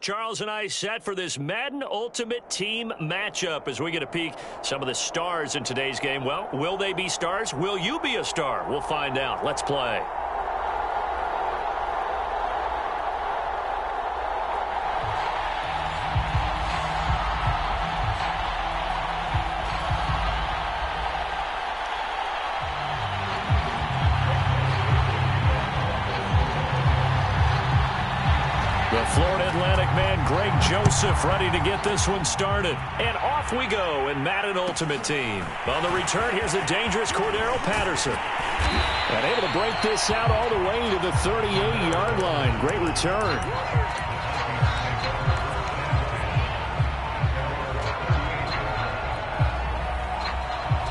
Charles and I set for this Madden Ultimate Team matchup as we get a peek some of the stars in today's game. Well, will they be stars? Will you be a star? We'll find out. Let's play. The Florida Atlantic man, Greg Joseph, ready to get this one started. And off we go in Madden Ultimate Team. On the return, here's a dangerous Cordero Patterson. And able to break this out all the way to the 38-yard line. Great return.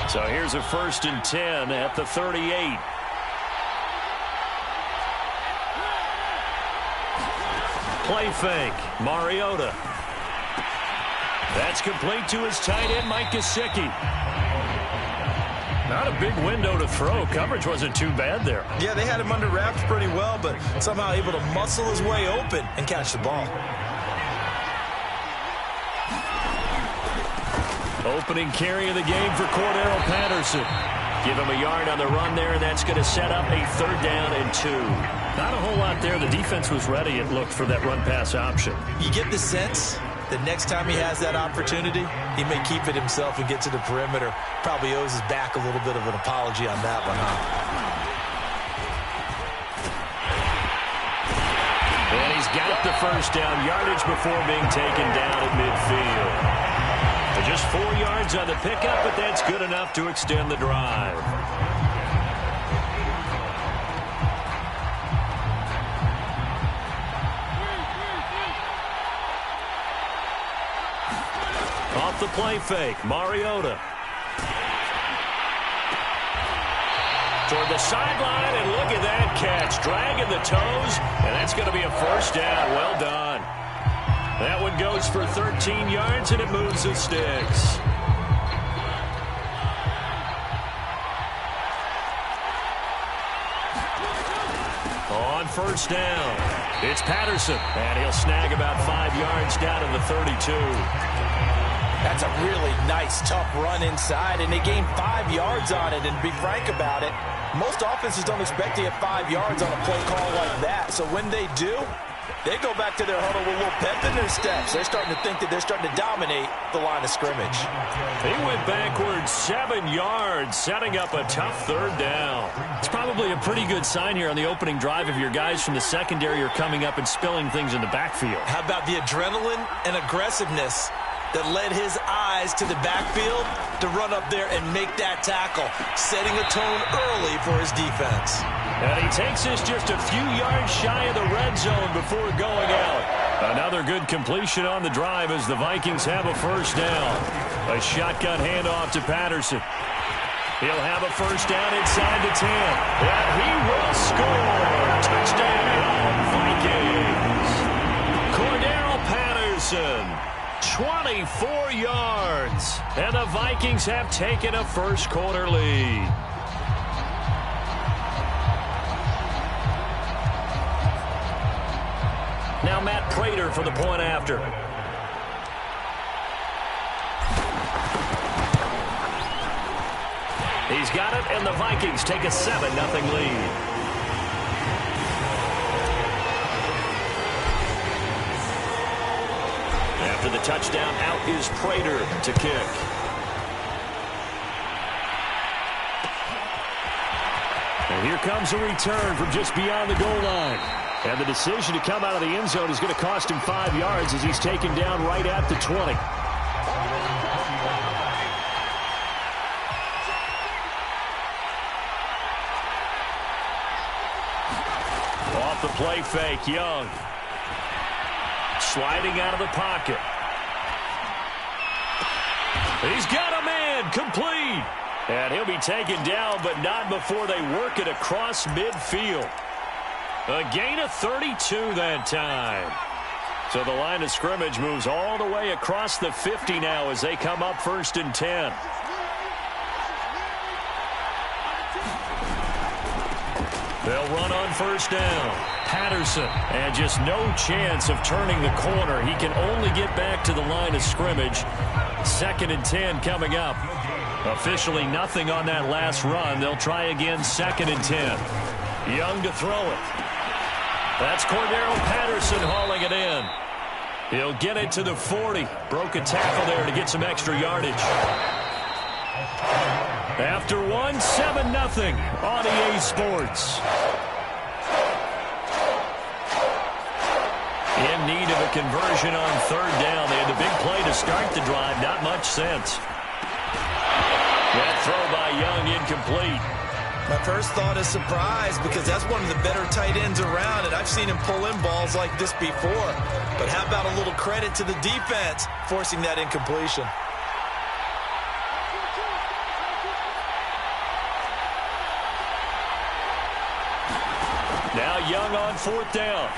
So here's a 1st and 10 at the 38. Play fake. Mariota. That's complete to his tight end, Mike Gesicki. Not a big window to throw. Coverage wasn't too bad there. Yeah, they had him under wraps pretty well, but somehow able to muscle his way open and catch the ball. Opening carry of the game for Cordero Patterson. Give him a yard on the run there, and that's going to set up a 3rd down and 2. Not a whole lot there. The defense was ready, it looked, for that run-pass option. You get the sense that next time he has that opportunity, he may keep it himself and get to the perimeter. Probably owes his back a little bit of an apology on that one, huh? And he's got the 1st down yardage before being taken down at midfield. Just 4 yards on the pickup, but that's good enough to extend the drive. Off the play fake, Mariota. Toward the sideline, and look at that catch. Dragging the toes, and that's going to be a 1st down. Well done. That one goes for 13 yards, and it moves the sticks. On 1st down, it's Patterson, and he'll snag about 5 yards down to the 32. That's a really nice, tough run inside, and they gained 5 yards on it. And to be frank about it, most offenses don't expect to get 5 yards on a play call like that. So when they do, they go back to their huddle with a little pep in their steps. They're starting to think that they're starting to dominate the line of scrimmage. He went backwards 7 yards, setting up a tough 3rd down. It's probably a pretty good sign here on the opening drive if your guys from the secondary are coming up and spilling things in the backfield. How about the adrenaline and aggressiveness that led his eyes to the backfield to run up there and make that tackle, setting a tone early for his defense. And he takes this just a few yards shy of the red zone before going out. Another good completion on the drive as the Vikings have a 1st down. A shotgun handoff to Patterson. He'll have a 1st down inside the 10. And he will score. Touchdown, Vikings. Cordero Patterson. 24 yards, and the Vikings have taken a 1st quarter lead. Now Matt Prater for the point after. He's got it, and the Vikings take a 7-0 lead. After the touchdown, out is Prater to kick. And here comes a return from just beyond the goal line. And the decision to come out of the end zone is going to cost him 5 yards as he's taken down right at the 20. Off the play fake, Young. Sliding out of the pocket. He's got a man, complete. And he'll be taken down, but not before they work it across midfield. A gain of 32 that time. So the line of scrimmage moves all the way across the 50 now as they come up 1st and 10. They'll run on 1st down. Patterson, and just no chance of turning the corner. He can only get back to the line of scrimmage. 2nd and 10 coming up. Officially nothing on that last run. They'll try again, 2nd and 10. Young to throw it. That's Cordero Patterson hauling it in. He'll get it to the 40. Broke a tackle there to get some extra yardage. After one, 7-0 on EA Sports. In need of a conversion on 3rd down. They had the big play to start the drive. Not much sense. That throw by Young incomplete. My first thought is surprise because that's one of the better tight ends around, and I've seen him pull in balls like this before. But how about a little credit to the defense forcing that incompletion? Now Young on 4th down.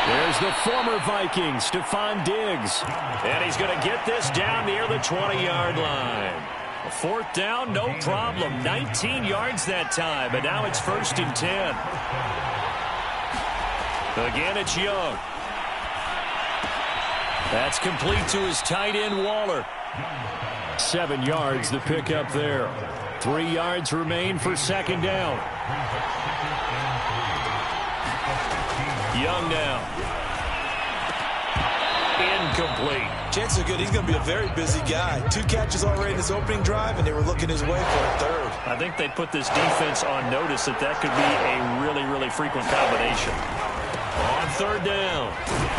There's the former Viking, Stephon Diggs. And he's going to get this down near the 20-yard line. A 4th down, no problem. 19 yards that time, but now it's 1st and 10. Again, it's Young. That's complete to his tight end, Waller. 7 yards the pickup there. 3 yards remain for 2nd down. Young now. Incomplete. Chances are good he's going to be a very busy guy. 2 catches already in his opening drive, and they were looking his way for a 3rd. I think they put this defense on notice that could be a really, really frequent combination. On 3rd down,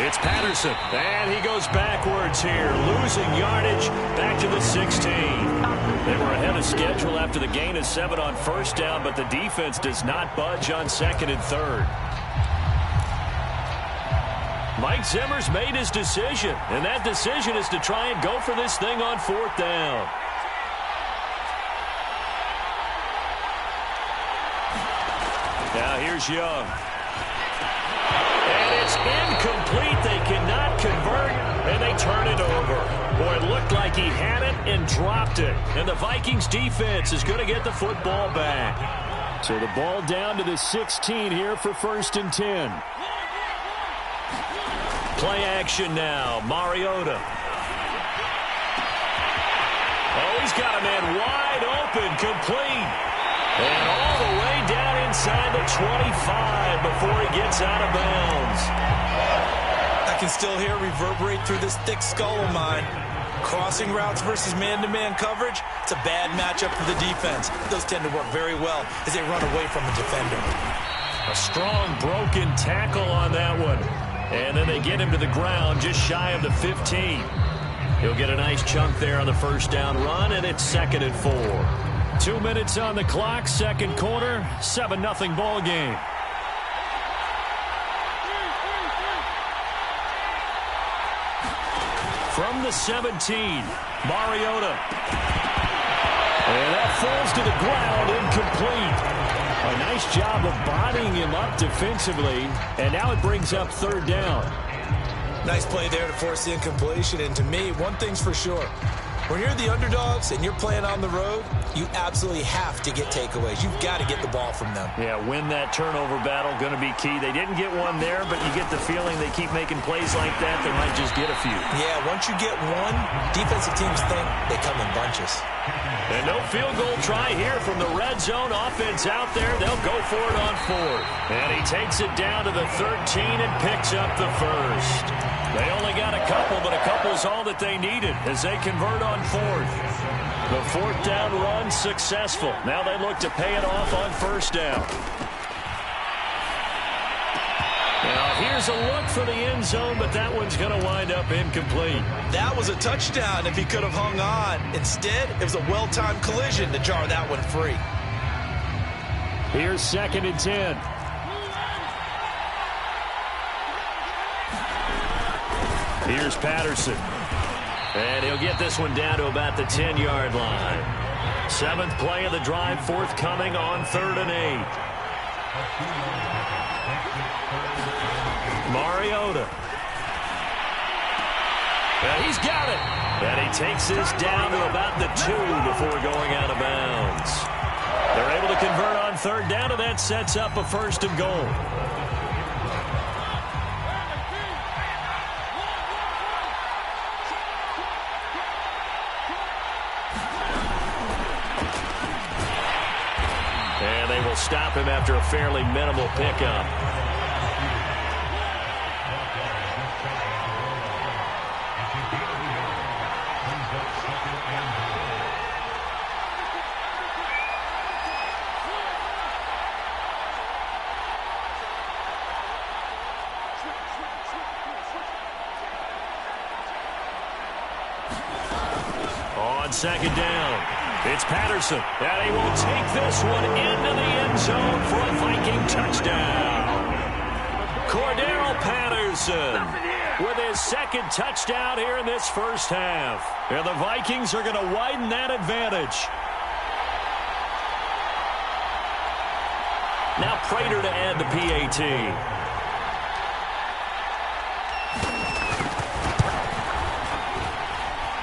it's Patterson, and he goes backwards here, losing yardage back to the 16. They were ahead of schedule after the gain of 7 on 1st down, but the defense does not budge on 2nd and 3rd. Mike Zimmer's made his decision, and that decision is to try and go for this thing on 4th down. Now here's Young. And it's incomplete. They cannot convert, and they turn it over. Boy, it looked like he had it and dropped it. And the Vikings defense is going to get the football back. So the ball down to the 16 here for 1st and 10. Play action now. Mariota. Oh, he's got a man wide open, complete. And all the way down inside the 25 before he gets out of bounds. I can still hear reverberate through this thick skull of mine. Crossing routes versus man-to-man coverage, it's a bad matchup for the defense. Those tend to work very well as they run away from the defender. A strong broken tackle on that one. And then they get him to the ground just shy of the 15. He'll get a nice chunk there on the 1st down run, and it's 2nd and 4. 2 minutes on the clock, 2nd quarter, 7-0 ball game. From the 17, Mariota. And that falls to the ground, incomplete. A nice job of bodying him up defensively, and now it brings up 3rd down. Nice play there to force the incompletion, and to me, one thing's for sure. When you're the underdogs and you're playing on the road, you absolutely have to get takeaways. You've got to get the ball from them. Yeah, win that turnover battle, going to be key. They didn't get one there, but you get the feeling they keep making plays like that, they might just get a few. Yeah, once you get one, defensive teams think they come in bunches. And no field goal try here from the red zone. Offense out there. They'll go for it on 4th. And he takes it down to the 13 and picks up the 1st. They only got a couple, but a couple's all that they needed as they convert on 4th. The 4th down run successful. Now they look to pay it off on 1st down. Now here's a look for the end zone, but that one's going to wind up incomplete. That was a touchdown if he could have hung on. Instead, it was a well-timed collision to jar that one free. Here's 2nd and 10. Here's Patterson. And he'll get this one down to about the 10-yard line. 7th play of the drive, forthcoming on 3rd and 8. Mariota. And he's got it. And he takes this down to about the 2 before going out of bounds. They're able to convert on third down, and that sets up a 1st and goal. And they will stop him after a fairly minimal pickup. On 2nd down, it's Patterson, and he will take this one into the end zone for a Viking touchdown. Cordero Patterson with his 2nd touchdown here in this first half. And the Vikings are going to widen that advantage. Now Prater to add the PAT.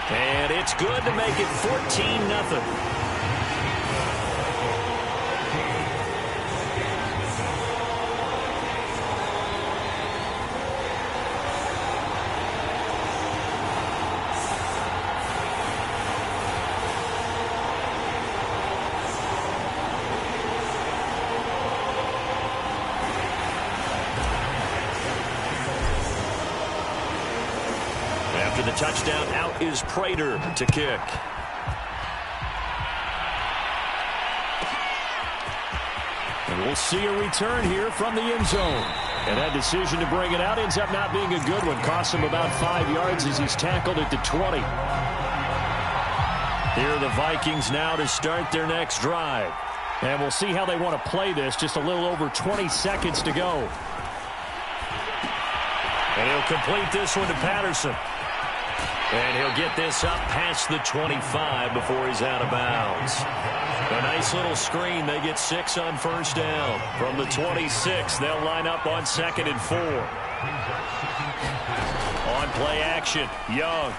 And it's good to make it 14-0. After the touchdown, out is Prater to kick. And we'll see a return here from the end zone. And that decision to bring it out ends up not being a good one. Costs him about 5 yards as he's tackled at the 20. Here are the Vikings now to start their next drive. And we'll see how they want to play this. Just a little over 20 seconds to go. And he'll complete this one to Patterson. And he'll get this up past the 25 before he's out of bounds. A nice little screen. They get 6 on 1st down. From the 26, they'll line up on 2nd and 4. On play action, Young.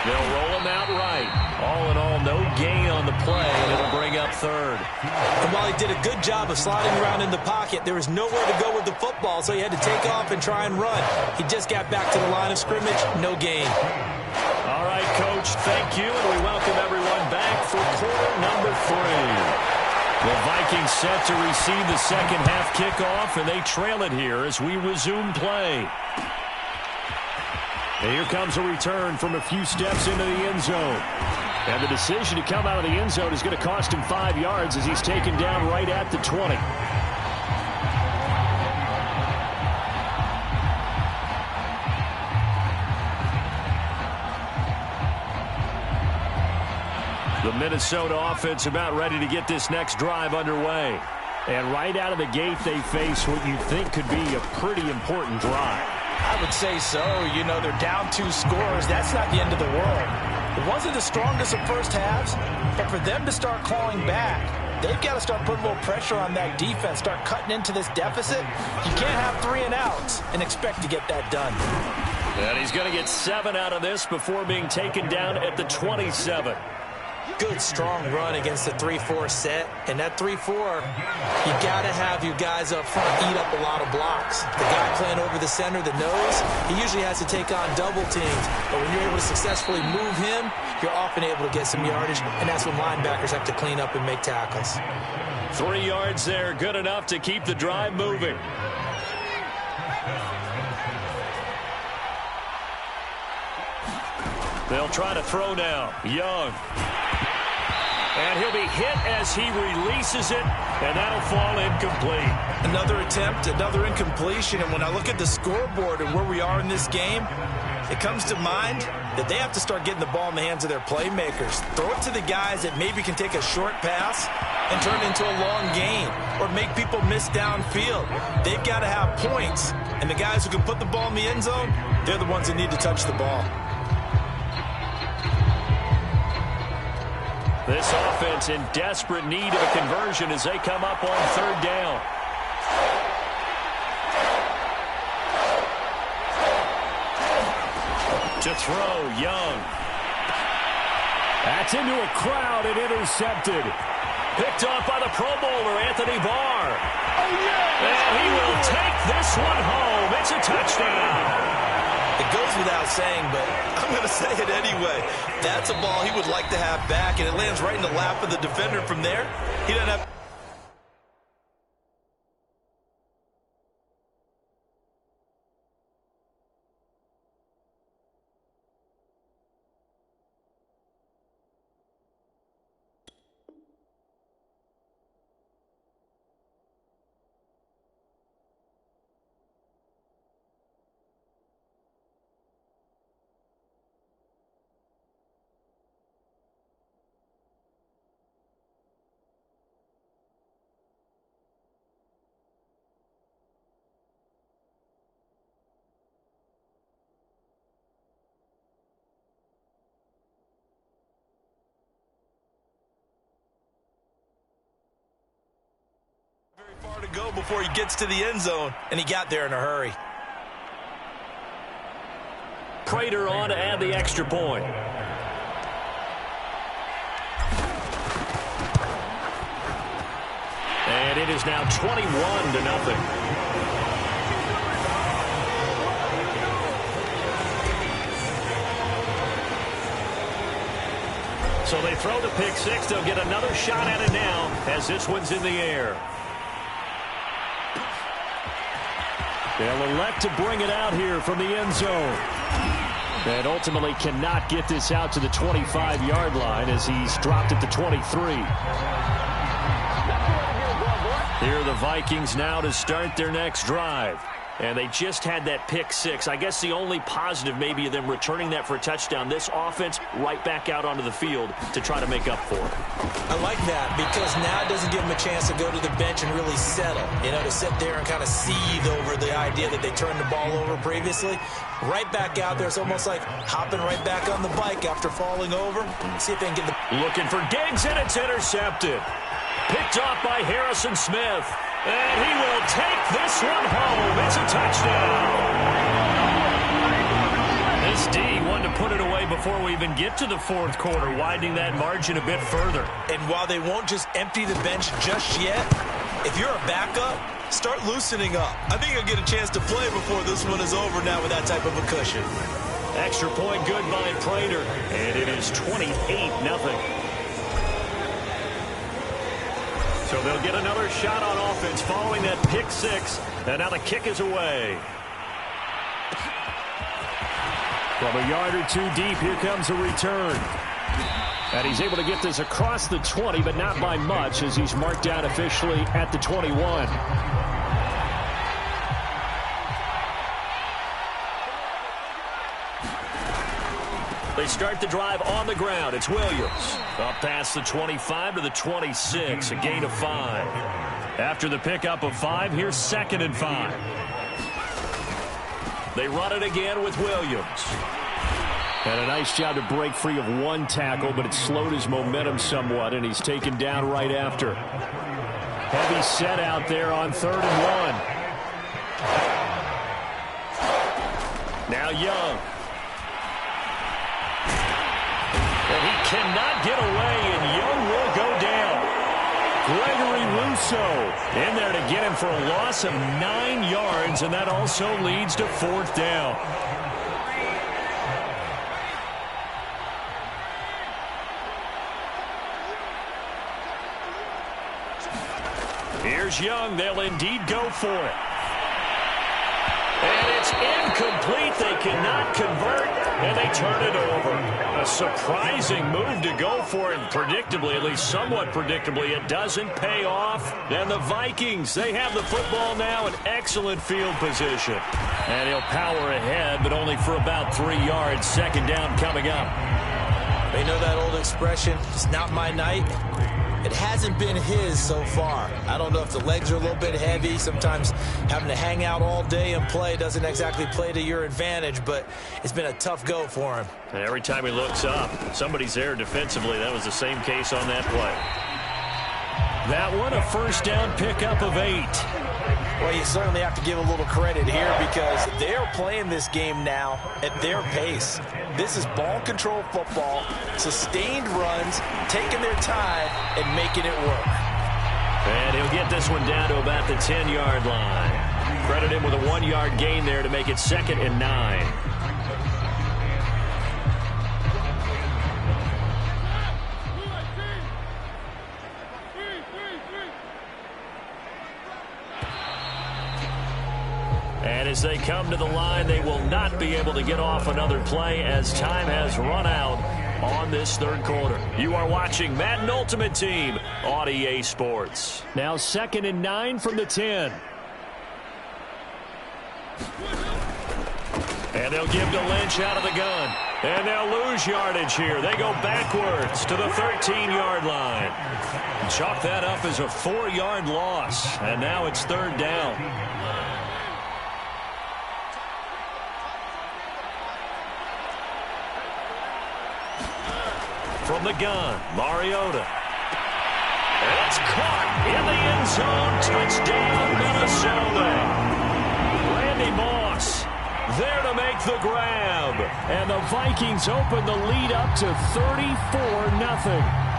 They'll roll him out right. All in all, no gain on the play, and it'll bring up 3rd. And while he did a good job of sliding around in the pocket, there was nowhere to go with the football, so he had to take off and try and run. He just got back to the line of scrimmage, no gain. All right, Coach, thank you, and we welcome everyone back for quarter number 3. The Vikings set to receive the second half kickoff, and they trail it here as we resume play. And here comes a return from a few steps into the end zone. And the decision to come out of the end zone is going to cost him 5 yards as he's taken down right at the 20. The Minnesota offense about ready to get this next drive underway. And right out of the gate, they face what you think could be a pretty important drive. I would say so. You know, they're down 2 scores. That's not the end of the world. It wasn't the strongest of first halves, but for them to start clawing back, they've got to start putting a little pressure on that defense, start cutting into this deficit. You can't have 3 and outs and expect to get that done. And he's going to get 7 out of this before being taken down at the 27. Good, strong run against the 3-4 set. And that 3-4, you got to have your guys up front eat up a lot of blocks. The guy playing over the center, the nose, he usually has to take on double teams. But when you're able to successfully move him, you're often able to get some yardage. And that's when linebackers have to clean up and make tackles. 3 yards there, good enough to keep the drive moving. They'll try to throw now. Young. And he'll be hit as he releases it, and that'll fall incomplete. Another attempt, another incompletion, and when I look at the scoreboard and where we are in this game, it comes to mind that they have to start getting the ball in the hands of their playmakers. Throw it to the guys that maybe can take a short pass and turn it into a long gain or make people miss downfield. They've got to have points, and the guys who can put the ball in the end zone, they're the ones that need to touch the ball. This offense in desperate need of a conversion as they come up on 3rd down. To throw, Young. That's into a crowd and intercepted. Picked off by the Pro Bowler, Anthony Barr. And he will take this one home. It's a touchdown. It goes without saying, but I'm going to say it anyway. That's a ball he would like to have back, and it lands right in the lap of the defender from there. He doesn't have... far to go before he gets to the end zone, and he got there in a hurry. Prater on to add the extra point. And it is now 21-0. So they throw the pick six. They'll get another shot at it now as this one's in the air. They'll elect to bring it out here from the end zone. And ultimately cannot get this out to the 25-yard line as he's dropped it to 23. Here are the Vikings now to start their next drive. And they just had that pick six. I guess the only positive maybe of them returning that for a touchdown. This offense right back out onto the field to try to make up for it. I like that because now it doesn't give them a chance to go to the bench and really settle. You know, to sit there and kind of seethe over the idea that they turned the ball over previously. Right back out there. It's almost like hopping right back on the bike after falling over. See if they can get the... Looking for Diggs, and it's intercepted. Picked off by Harrison Smith. And he will take this one home. It's a touchdown. This D wanted to put it away before we even get to the fourth quarter, widening that margin a bit further. And while they won't just empty the bench just yet, if you're a backup, start loosening up. I think you'll get a chance to play before this one is over now with that type of a cushion. Extra point good by Prater. And it is 28-0. So they'll get another shot on offense following that pick six. And now the kick is away. From a yard or two deep, here comes a return. And he's able to get this across the 20, but not by much as he's marked down officially at the 21. They start the drive on the ground. It's Williams. Up past the 25 to the 26, a gain of 5. After the pickup of 5, here's 2nd and 5. They run it again with Williams. And a nice job to break free of one tackle, but it slowed his momentum somewhat, and he's taken down right after. Heavy set out there on 3rd and 1. Now Young. And he cannot get away, and Young will go down. Gregory Rousseau in there to get him for a loss of 9 yards, and that also leads to 4th down. Here's Young. They'll indeed go for it. And it's incomplete. They cannot convert, and they turn it over. A surprising move to go for it, predictably, at least somewhat predictably. It doesn't pay off. And the Vikings, they have the football now in excellent field position. And he'll power ahead, but only for about 3 yards. 2nd down coming up. You know that old expression, it's not my night? It hasn't been his so far. I don't know if the legs are a little bit heavy. Sometimes having to hang out all day and play doesn't exactly play to your advantage, but it's been a tough go for him. And every time he looks up, somebody's there defensively. That was the same case on that play. That one, a 1st down pickup of 8. Well, you certainly have to give a little credit here because they are playing this game now at their pace. This is ball control football, sustained runs, taking their time and making it work. And he'll get this one down to about the 10-yard line. Credit him with a 1-yard gain there to make it 2nd and 9. And as they come to the line, they will not be able to get off another play as time has run out on this third quarter. You are watching Madden Ultimate Team on EA Sports. Now 2nd and 9 from the 10. And they'll give to Lynch out of the gun. And they'll lose yardage here. They go backwards to the 13-yard line. Chalk that up as a 4-yard loss. And now it's 3rd down. From the gun, Mariota. It's caught in the end zone. Touchdown, Minnesota. Randy Moss there to make the grab. And the Vikings open the lead up to 34-0.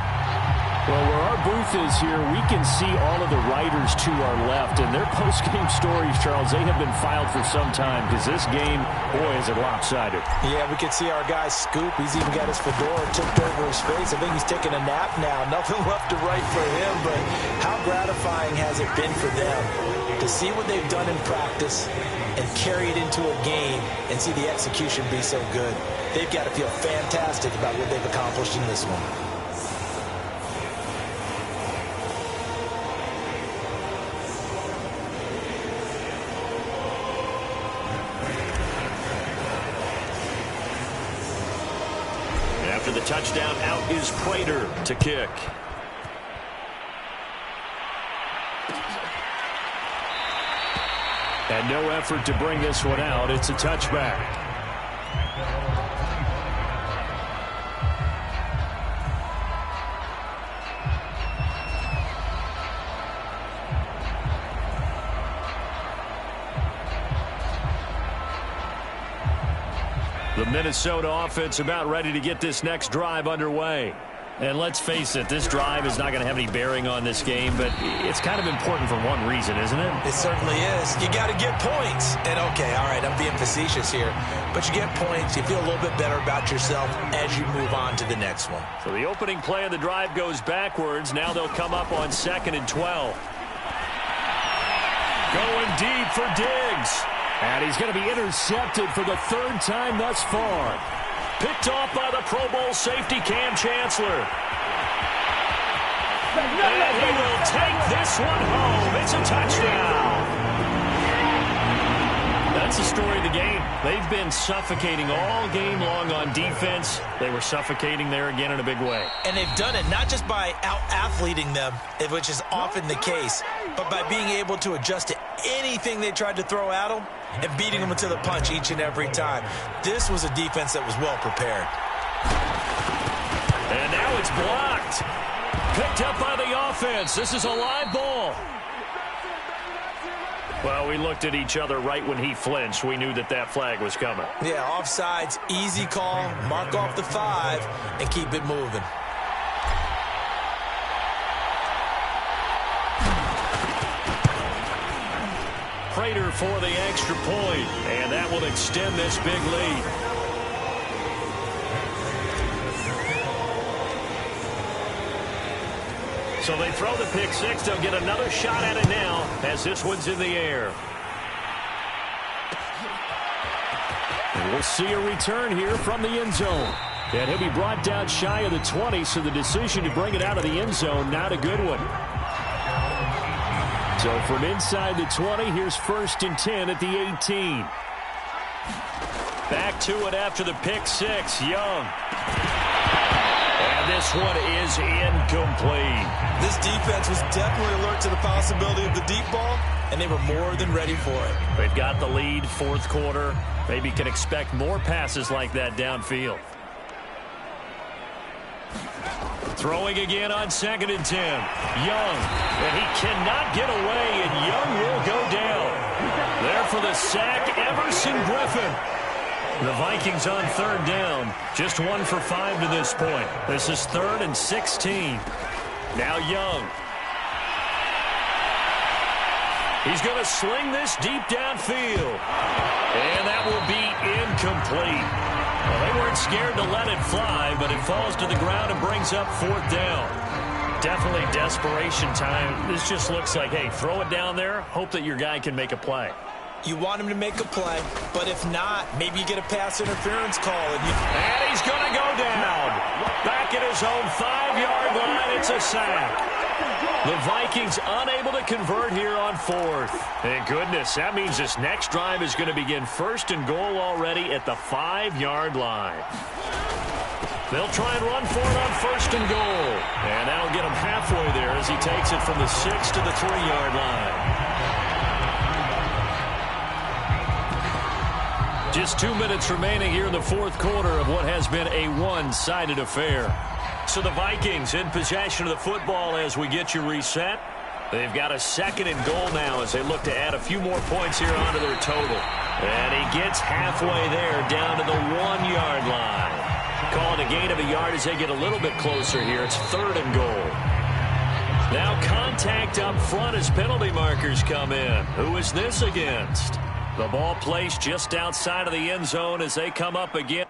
Well, where our booth is here, we can see all of the writers to our left. And their post-game stories, Charles, they have been filed for some time because this game, boy, is it lopsided. Yeah, we can see our guy Scoop. He's even got his fedora tipped over his face. I think he's taking a nap now. Nothing left to write for him, but how gratifying has it been for them to see what they've done in practice and carry it into a game and see the execution be so good. They've got to feel fantastic about what they've accomplished in this one. After the touchdown, out is Prater to kick. And no effort to bring this one out. It's a touchback. The Minnesota offense about ready to get this next drive underway. And let's face it, this drive is not going to have any bearing on this game, but it's kind of important for one reason, isn't it? It certainly is. You got to get points. And, okay, all right, I'm being facetious here. But you get points, you feel a little bit better about yourself as you move on to the next one. So the opening play of the drive goes backwards. Now they'll come up on 2nd and 12. Going deep for Diggs. And he's going to be intercepted for the 3rd time thus far. Picked off by the Pro Bowl safety Cam Chancellor. And he will take this one home. It's a touchdown. That's the story of the game. They've been suffocating all game long on defense. They were suffocating there again in a big way. And they've done it not just by out-athleting them, which is often the case, but by being able to adjust to anything they tried to throw at them and beating them to the punch each and every time. This was a defense that was well prepared. And now it's blocked. Picked up by the offense. This is a live ball. Well, we looked at each other right when he flinched. We knew that flag was coming. Yeah, offsides, easy call, mark off the 5, and keep it moving. Prater for the extra point, and that will extend this big lead. So they throw the pick six. They'll get another shot at it now as this one's in the air. And we'll see a return here from the end zone. And he'll be brought down shy of the 20, so the decision to bring it out of the end zone, not a good one. So from inside the 20, here's 1st and 10 at the 18. Back to it after the pick six, Young. And this one is incomplete. This defense was definitely alert to the possibility of the deep ball, and they were more than ready for it. They've got the lead, 4th quarter. Maybe can expect more passes like that downfield. Throwing again on 2nd and 10. Young, and he cannot get away, and Young will go down. for the sack, Everson Griffin. The Vikings on third down. Just 1 for 5 to this point. This is 3rd and 16. Now Young. He's going to sling this deep downfield. And that will be incomplete. Well, they weren't scared to let it fly, but it falls to the ground and brings up 4th down. Definitely desperation time. This just looks like, hey, throw it down there, hope that your guy can make a play. You want him to make a play, but if not, maybe you get a pass interference call. And he's going to go down. Back at his own 5-yard line, it's a sack. The Vikings unable to convert here on 4th. Thank goodness, that means this next drive is going to begin 1st and goal already at the 5-yard line. They'll try and run for it on 1st and goal. And that'll get him halfway there as he takes it from the 6 to the 3-yard line. Just 2 minutes remaining here in the 4th quarter of what has been a one-sided affair. So the Vikings in possession of the football as we get you reset. They've got a 2nd and goal now as they look to add a few more points here onto their total. And he gets halfway there down to the 1-yard line. Calling a gain of a yard as they get a little bit closer here. It's 3rd and goal. Now contact up front as penalty markers come in. Who is this against? The ball placed just outside of the end zone as they come up again.